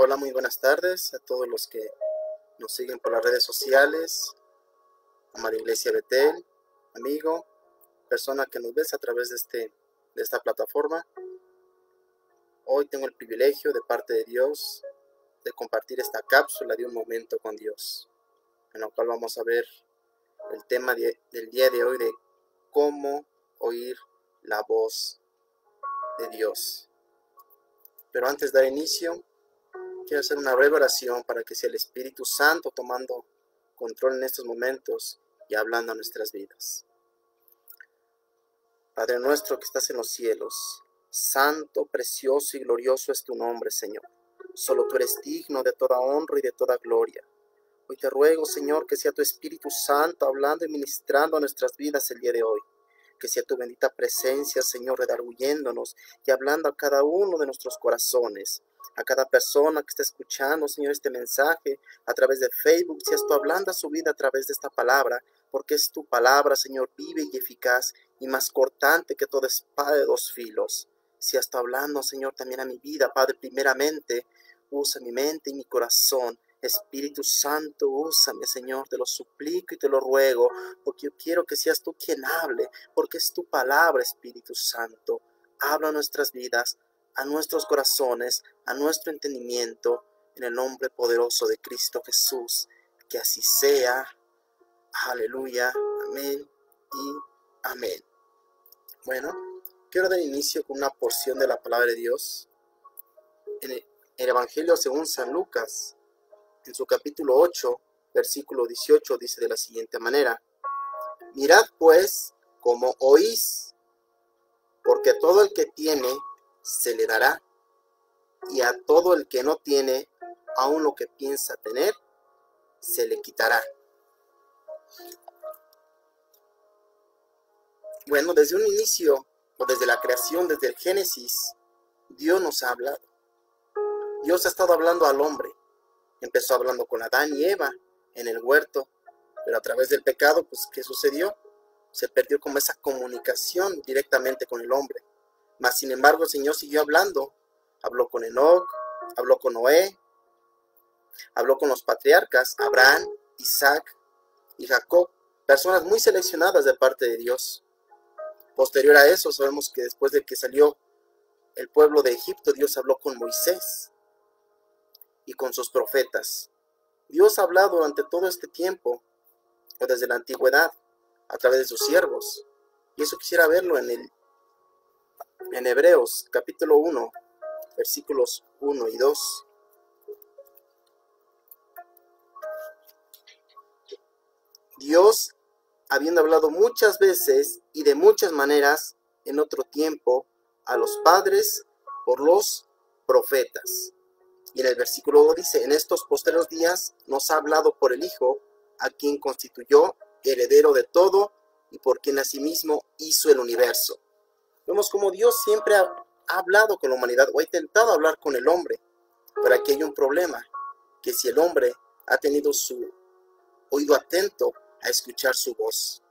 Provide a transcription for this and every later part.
Hola, muy buenas tardes a todos los que nos siguen por las redes sociales, a María Iglesia Betel, amigo, persona que nos ves a través de esta plataforma. Hoy tengo el privilegio de parte de Dios de compartir esta cápsula de un momento con Dios, en la cual vamos a ver el tema del día de hoy de cómo oír la voz de Dios. Pero antes de dar inicio, quiero hacer una breve oración para que sea el Espíritu Santo tomando control en estos momentos y hablando a nuestras vidas. Padre nuestro que estás en los cielos, santo, precioso y glorioso es tu nombre, Señor. Solo tú eres digno de toda honra y de toda gloria. Hoy te ruego, Señor, que sea tu Espíritu Santo hablando y ministrando a nuestras vidas el día de hoy. Que sea tu bendita presencia, Señor, redarguyéndonos y hablando a cada uno de nuestros corazones. A cada persona que está escuchando, Señor, este mensaje a través de Facebook, seas tú hablando a su vida a través de esta palabra, porque es tu palabra, Señor, viva y eficaz y más cortante que toda espada de dos filos. Seas tú hablando, Señor, también a mi vida, Padre, primeramente, usa mi mente y mi corazón. Espíritu Santo, úsame, Señor, te lo suplico y te lo ruego, porque yo quiero que seas tú quien hable, porque es tu palabra, Espíritu Santo. Habla a nuestras vidas, a nuestros corazones, a nuestro entendimiento, en el nombre poderoso de Cristo Jesús. Que así sea. Aleluya. Amén y amén. Bueno, quiero dar inicio con una porción de la palabra de Dios. En el Evangelio según San Lucas, en su capítulo 8, versículo 18, dice de la siguiente manera: Mirad pues cómo oís, porque a todo el que tiene se le dará, y a todo el que no tiene, aun lo que piensa tener, se le quitará. Bueno, desde un inicio, o desde la creación, desde el Génesis, Dios nos ha hablado. Dios ha estado hablando al hombre. Empezó hablando con Adán y Eva en el huerto, pero a través del pecado, pues, ¿qué sucedió? Se perdió como esa comunicación directamente con el hombre. Mas, sin embargo, el Señor siguió hablando. Habló con Enoc, habló con Noé, habló con los patriarcas, Abraham, Isaac y Jacob, personas muy seleccionadas de parte de Dios. Posterior a eso, sabemos que después de que salió el pueblo de Egipto, Dios habló con Moisés y con sus profetas. Dios ha hablado durante todo este tiempo, o desde la antigüedad, a través de sus siervos. Y eso quisiera verlo en Hebreos, capítulo 1, versículos 1 y 2. Dios, habiendo hablado muchas veces y de muchas maneras en otro tiempo a los padres por los profetas. Y en el versículo 2 dice: en estos posteriores días nos ha hablado por el Hijo, a quien constituyó heredero de todo y por quien asimismo hizo el universo. Vemos como Dios siempre ha hablado con la humanidad, o ha intentado hablar con el hombre. Pero aquí hay un problema, que si el hombre ha tenido su oído atento a escuchar su voz.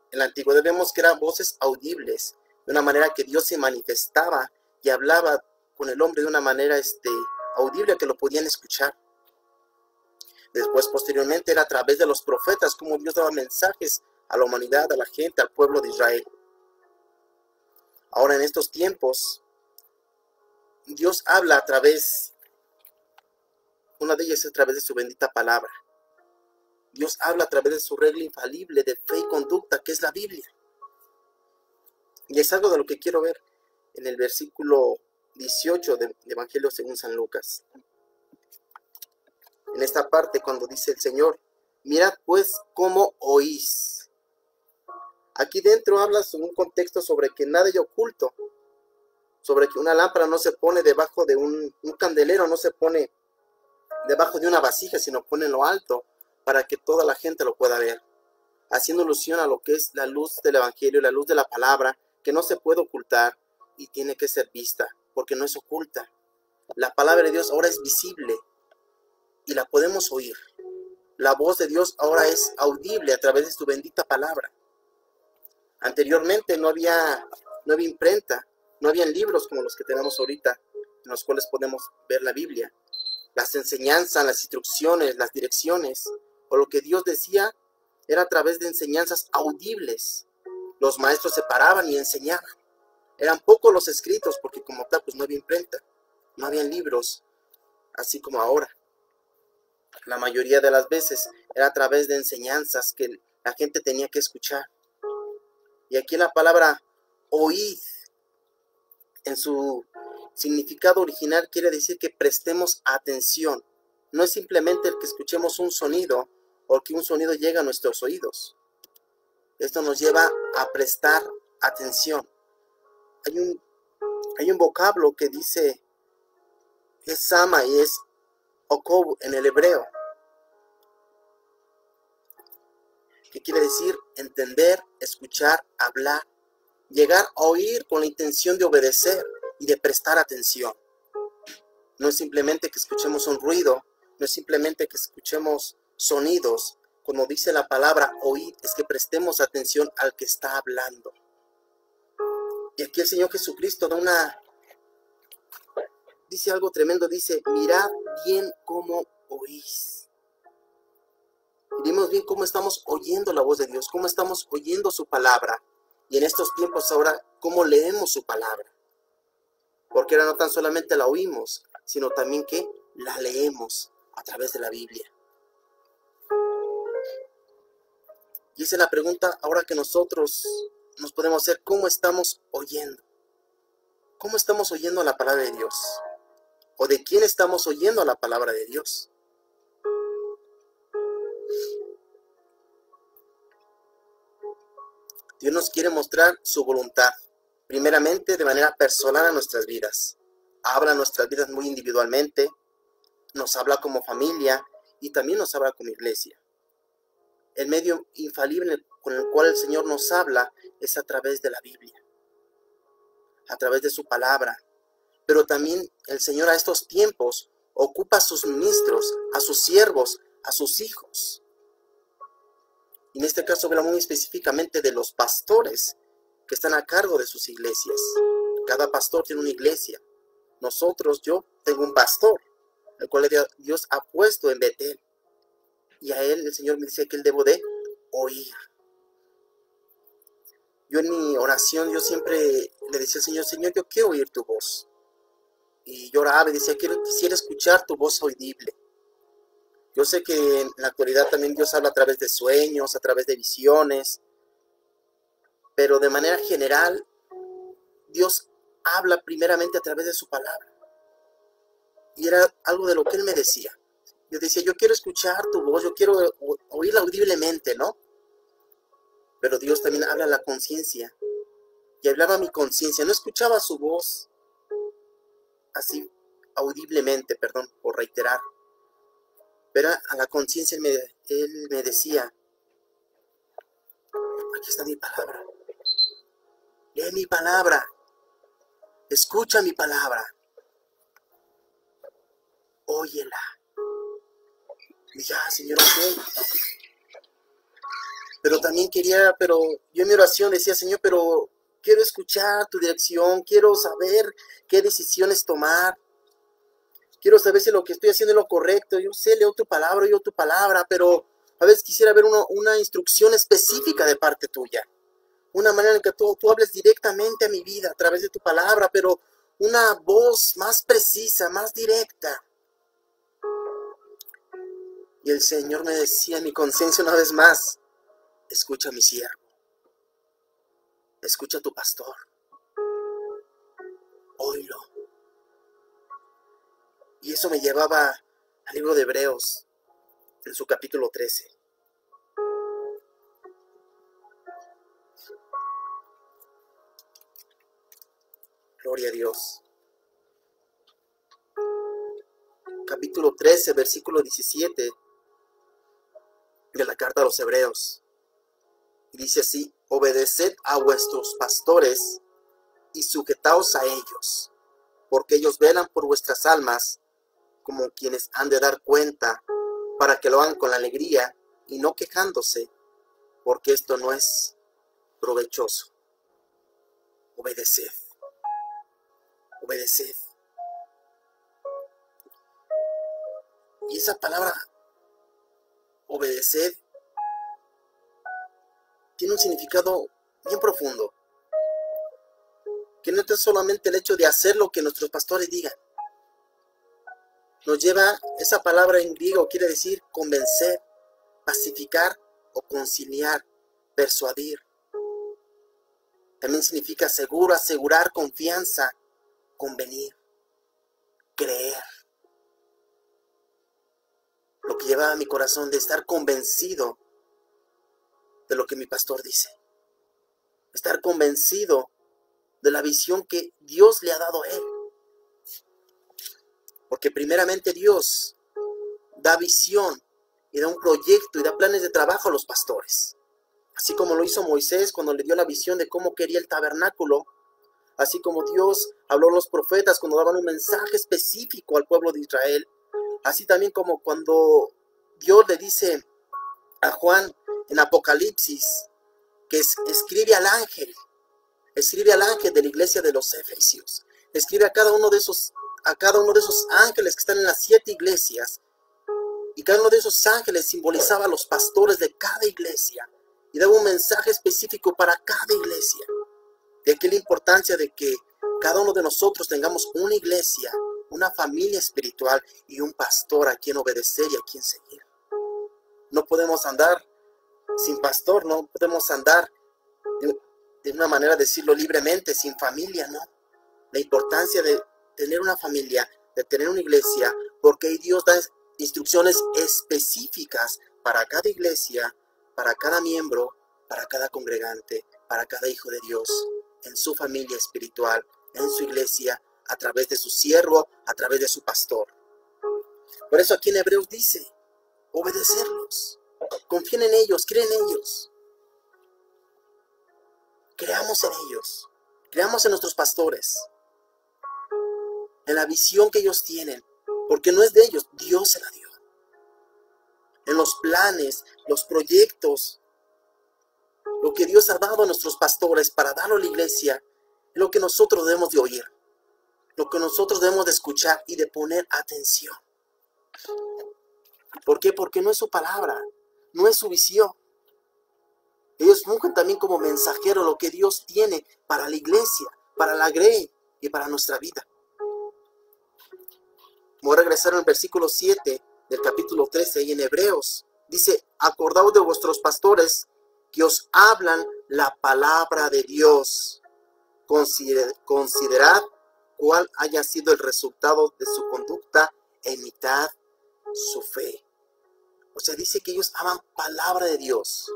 En la antigüedad vemos que eran voces audibles, de una manera que Dios se manifestaba y hablaba con el hombre de una manera audible, que lo podían escuchar. Después, posteriormente, era a través de los profetas como Dios daba mensajes a la humanidad, a la gente, al pueblo de Israel. Ahora, en estos tiempos, Dios habla a través, una de ellas es a través de su bendita palabra. Dios habla a través de su regla infalible de fe y conducta, que es la Biblia. Y es algo de lo que quiero ver en el versículo 18 del Evangelio según San Lucas. En esta parte, cuando dice el Señor: mirad pues cómo oís. Aquí dentro habla sobre un contexto sobre que nada hay oculto, sobre que una lámpara no se pone debajo de un candelero, no se pone debajo de una vasija, sino pone en lo alto para que toda la gente lo pueda ver, haciendo alusión a lo que es la luz del Evangelio, la luz de la palabra, que no se puede ocultar y tiene que ser vista, porque no es oculta. La palabra de Dios ahora es visible y la podemos oír. La voz de Dios ahora es audible a través de su bendita palabra. Anteriormente no había imprenta, no habían libros como los que tenemos ahorita, en los cuales podemos ver la Biblia. Las enseñanzas, las instrucciones, las direcciones, o lo que Dios decía, era a través de enseñanzas audibles. Los maestros se paraban y enseñaban. Eran pocos los escritos, porque como tal, pues no había imprenta, no habían libros, así como ahora. La mayoría de las veces era a través de enseñanzas que la gente tenía que escuchar. Y aquí la palabra oíd, en su significado original, quiere decir que prestemos atención. No es simplemente el que escuchemos un sonido o que un sonido llegue a nuestros oídos. Esto nos lleva a prestar atención. Hay un vocablo que dice, es sama y es okob en el hebreo, que quiere decir entender, escuchar, hablar, llegar a oír con la intención de obedecer y de prestar atención. No es simplemente que escuchemos un ruido, no es simplemente que escuchemos sonidos. Como dice la palabra oír, es que prestemos atención al que está hablando. Y aquí el Señor Jesucristo dice algo tremendo, dice, mirad bien cómo oís. Miremos bien cómo estamos oyendo la voz de Dios, cómo estamos oyendo su palabra. Y en estos tiempos ahora, cómo leemos su palabra. Porque ahora no tan solamente la oímos, sino también que la leemos a través de la Biblia. Y esa es la pregunta ahora que nosotros nos podemos hacer, ¿cómo estamos oyendo? ¿Cómo estamos oyendo la palabra de Dios? ¿O de quién estamos oyendo la palabra de Dios? Dios nos quiere mostrar su voluntad, primeramente de manera personal a nuestras vidas. Habla a nuestras vidas muy individualmente, nos habla como familia y también nos habla como iglesia. El medio infalible con el cual el Señor nos habla es a través de la Biblia, a través de su palabra. Pero también el Señor a estos tiempos ocupa a sus ministros, a sus siervos, a sus hijos. Y en este caso habla muy específicamente de los pastores que están a cargo de sus iglesias. Cada pastor tiene una iglesia. Yo tengo un pastor, el cual Dios ha puesto en Betel. Y a él el Señor me dice que él debo de oír. Yo en mi oración, yo siempre le decía al Señor, Señor, yo quiero oír tu voz. Y yo oraba y decía, quisiera escuchar tu voz audible. Yo sé que en la actualidad también Dios habla a través de sueños, a través de visiones, pero de manera general, Dios habla primeramente a través de su palabra. Y era algo de lo que Él me decía. Yo decía, yo quiero escuchar tu voz, yo quiero oírla audiblemente, ¿no? Pero Dios también habla a la conciencia. Y hablaba a mi conciencia, no escuchaba su voz así audiblemente, perdón, por reiterar. Pero a la conciencia él me decía, aquí está mi palabra. Lee mi palabra. Escucha mi palabra. Óyela. Y ya, Señor, ok. Pero también yo en mi oración decía, Señor, pero quiero escuchar tu dirección, quiero saber qué decisiones tomar. Quiero saber si lo que estoy haciendo es lo correcto. Yo sé, leo tu palabra, pero a veces quisiera ver una instrucción específica de parte tuya. Una manera en que tú hables directamente a mi vida a través de tu palabra, pero una voz más precisa, más directa. Y el Señor me decía en mi conciencia una vez más, escucha a mi siervo, escucha a tu pastor, óylo. Y eso me llevaba al libro de Hebreos, en su capítulo 13. Gloria a Dios. Capítulo 13, versículo 17 de la carta a los Hebreos. Y dice así, obedeced a vuestros pastores y sujetaos a ellos, porque ellos velan por vuestras almas como quienes han de dar cuenta, para que lo hagan con alegría y no quejándose, porque esto no es provechoso. Obedeced. Obedeced. Y esa palabra, obedecer, tiene un significado bien profundo, que no es solamente el hecho de hacer lo que nuestros pastores digan. Nos lleva, esa palabra en griego quiere decir convencer, pacificar o conciliar, persuadir. También significa seguro, asegurar, confianza, convenir, creer. Lo que lleva a mi corazón de estar convencido de lo que mi pastor dice. Estar convencido de la visión que Dios le ha dado a él. Porque primeramente Dios da visión y da un proyecto y da planes de trabajo a los pastores. Así como lo hizo Moisés cuando le dio la visión de cómo quería el tabernáculo. Así como Dios habló a los profetas cuando daban un mensaje específico al pueblo de Israel. Así también como cuando Dios le dice a Juan en Apocalipsis que escribe al ángel de la iglesia de los Efesios. Escribe a cada uno de esos ángeles que están en las 7 iglesias. Y cada uno de esos ángeles simbolizaba a los pastores de cada iglesia. Y daba un mensaje específico para cada iglesia. De aquí la importancia de que cada uno de nosotros tengamos una iglesia, una familia espiritual y un pastor a quien obedecer y a quien seguir. No podemos andar sin pastor, no podemos andar de una manera de decirlo libremente, sin familia, ¿no? La importancia de tener una familia, de tener una iglesia, porque ahí Dios da instrucciones específicas para cada iglesia, para cada miembro, para cada congregante, para cada hijo de Dios, en su familia espiritual, en su iglesia, a través de su siervo, a través de su pastor. Por eso aquí en Hebreos dice, obedecerlos, confíen en ellos, creen en ellos. Creamos en ellos, creamos en nuestros pastores, en la visión que ellos tienen, porque no es de ellos, Dios se la dio. En los planes, los proyectos, lo que Dios ha dado a nuestros pastores para darlo a la iglesia, es lo que nosotros debemos de oír, lo que nosotros debemos de escuchar y de poner atención. ¿Por qué? Porque no es su palabra, no es su visión. Ellos fungen también como mensajeros lo que Dios tiene para la iglesia, para la grey y para nuestra vida. Voy a regresar al versículo 7 del capítulo 13 y en Hebreos. Dice, acordaos de vuestros pastores que os hablan la palabra de Dios. Considerad cuál haya sido el resultado de su conducta e imitad su fe. O sea, dice que ellos aman palabra de Dios.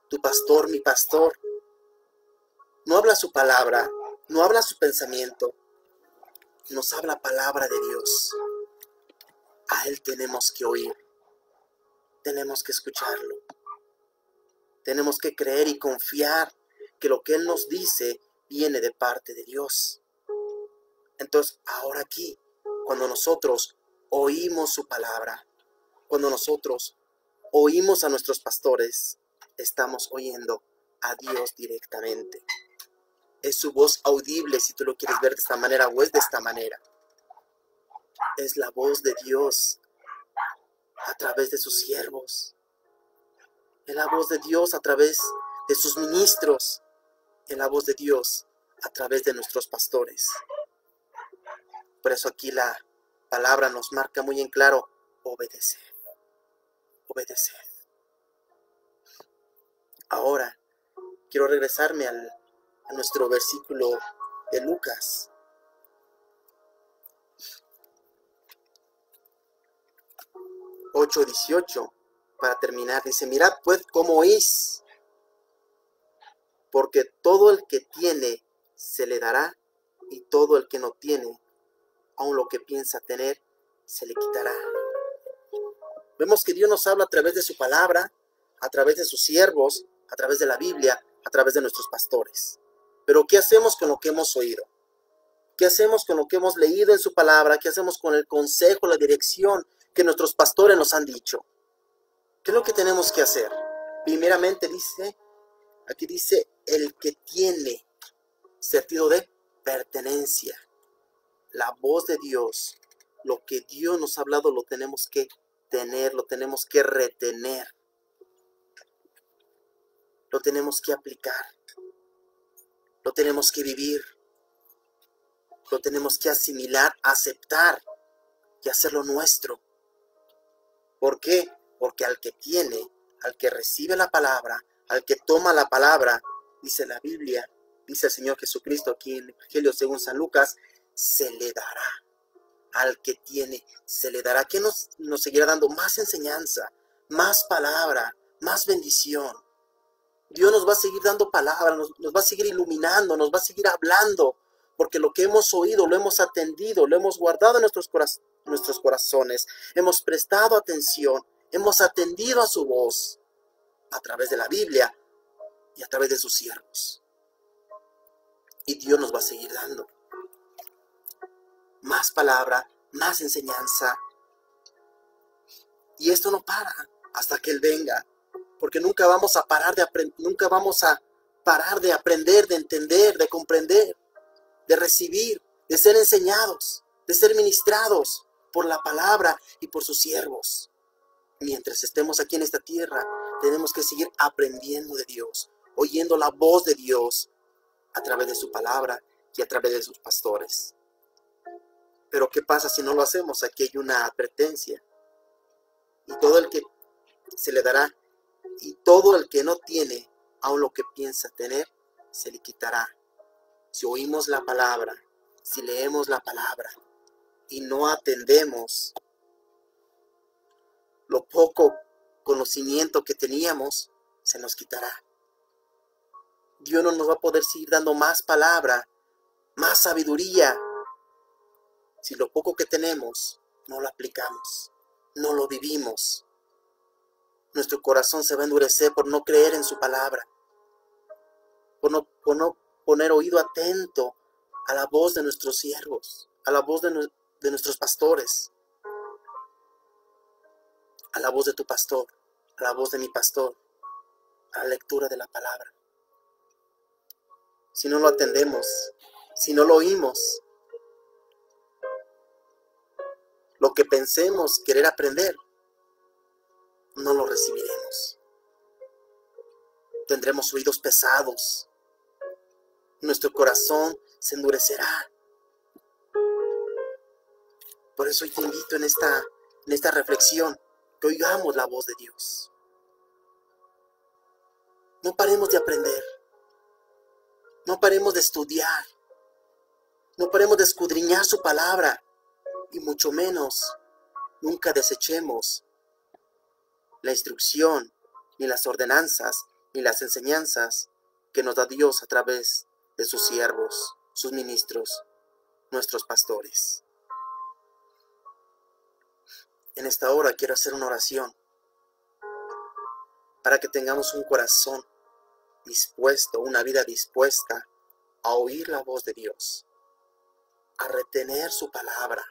Tu pastor, mi pastor, no habla su palabra, no habla su pensamiento, nos habla palabra de Dios. A Él tenemos que oír, tenemos que escucharlo, tenemos que creer y confiar que lo que Él nos dice viene de parte de Dios. Entonces, ahora aquí, cuando nosotros oímos su palabra, cuando nosotros oímos a nuestros pastores, estamos oyendo a Dios directamente. Es su voz audible, si tú lo quieres ver de esta manera o es de esta manera. Es la voz de Dios a través de sus siervos. Es la voz de Dios a través de sus ministros. Es la voz de Dios a través de nuestros pastores. Por eso aquí la palabra nos marca muy en claro, obedecer. Obedecer. Ahora, quiero regresarme a nuestro versículo de Lucas. Ocho 18, para terminar, dice, mirad pues cómo oís, porque todo el que tiene se le dará, y todo el que no tiene, aun lo que piensa tener, se le quitará. Vemos que Dios nos habla a través de su palabra, a través de sus siervos, a través de la Biblia, a través de nuestros pastores. Pero ¿qué hacemos con lo que hemos oído? ¿Qué hacemos con lo que hemos leído en su palabra? ¿Qué hacemos con el consejo, la dirección que nuestros pastores nos han dicho? ¿Qué es lo que tenemos que hacer? Primeramente aquí dice, el que tiene sentido de pertenencia. La voz de Dios Lo que Dios nos ha hablado lo tenemos que tener, lo tenemos que retener, lo tenemos que aplicar, lo tenemos que vivir, lo tenemos que asimilar, aceptar y hacerlo nuestro. ¿Por qué? Porque al que tiene, al que recibe la palabra, al que toma la palabra, dice la Biblia, dice el Señor Jesucristo aquí en el Evangelio según San Lucas, se le dará. Al que tiene, se le dará. ¿Qué nos seguirá dando? Más enseñanza, más palabra, más bendición. Dios nos va a seguir dando palabra, nos va a seguir iluminando, nos va a seguir hablando, porque lo que hemos oído lo hemos atendido, lo hemos guardado en nuestros corazones, hemos prestado atención, hemos atendido a su voz a través de la Biblia y a través de sus siervos. Y Dios nos va a seguir dando más palabra, más enseñanza. Y esto no para hasta que Él venga, porque nunca vamos a parar de aprender, nunca vamos a parar de aprender, de entender, de comprender, de recibir, de ser enseñados, de ser ministrados por la palabra y por sus siervos. Mientras estemos aquí en esta tierra, tenemos que seguir aprendiendo de Dios, oyendo la voz de Dios a través de su palabra y a través de sus pastores. Pero ¿qué pasa si no lo hacemos? Aquí hay una advertencia. Y todo el que se le dará, y todo el que no tiene, aun lo que piensa tener, se le quitará. Si oímos la palabra, si leemos la palabra y no atendemos, lo poco conocimiento que teníamos se nos quitará. Dios no nos va a poder seguir dando más palabra, más sabiduría, si lo poco que tenemos no lo aplicamos, no lo vivimos. Nuestro corazón se va a endurecer por no creer en su palabra, por no poner oído atento a la voz de nuestros siervos, a la voz de nuestros pastores, a la voz de tu pastor, a la voz de mi pastor, a la lectura de la palabra. Si no lo atendemos, si no lo oímos, lo que pensemos querer aprender, no lo recibiremos. Tendremos oídos pesados. Nuestro corazón se endurecerá. Por eso hoy te invito en esta reflexión, que oigamos la voz de Dios. No paremos de aprender. No paremos de estudiar. No paremos de escudriñar su palabra. Y mucho menos, nunca desechemos la instrucción, ni las ordenanzas, ni las enseñanzas que nos da Dios a través de sus siervos, sus ministros, nuestros pastores. En esta hora quiero hacer una oración para que tengamos un corazón dispuesto, una vida dispuesta a oír la voz de Dios, a retener su palabra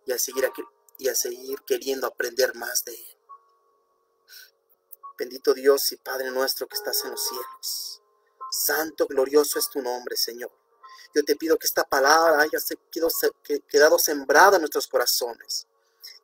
y a seguir queriendo aprender más de Él. Bendito Dios y Padre nuestro que estás en los cielos. Santo, glorioso es tu nombre, Señor. Yo te pido que esta palabra haya quedado sembrada en nuestros corazones.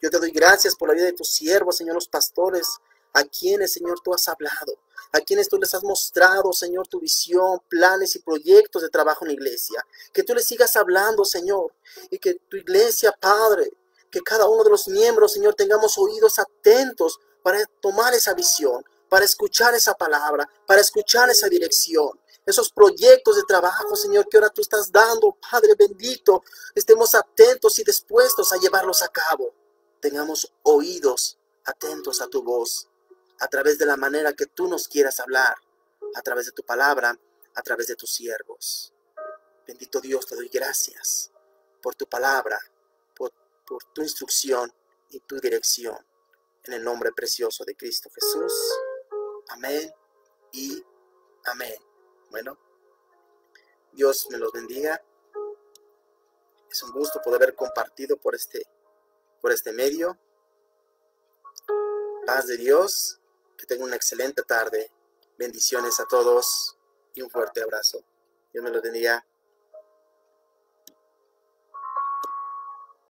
Yo te doy gracias por la vida de tus siervos, Señor, los pastores, a quienes, Señor, tú has hablado, a quienes tú les has mostrado, Señor, tu visión, planes y proyectos de trabajo en la iglesia. Que tú les sigas hablando, Señor, y que tu iglesia, Padre, que cada uno de los miembros, Señor, tengamos oídos atentos para tomar esa visión, para escuchar esa palabra, para escuchar esa dirección. Esos proyectos de trabajo, Señor, que ahora tú estás dando, Padre bendito, estemos atentos y dispuestos a llevarlos a cabo. Tengamos oídos atentos a tu voz, a través de la manera que tú nos quieras hablar, a través de tu palabra, a través de tus siervos. Bendito Dios, te doy gracias por tu palabra, por tu instrucción y tu dirección. En el nombre precioso de Cristo Jesús. Amén y amén. Bueno, Dios me los bendiga. Es un gusto poder haber compartido por este medio. Paz de Dios. Que tengan una excelente tarde. Bendiciones a todos y un fuerte abrazo. Dios me los bendiga.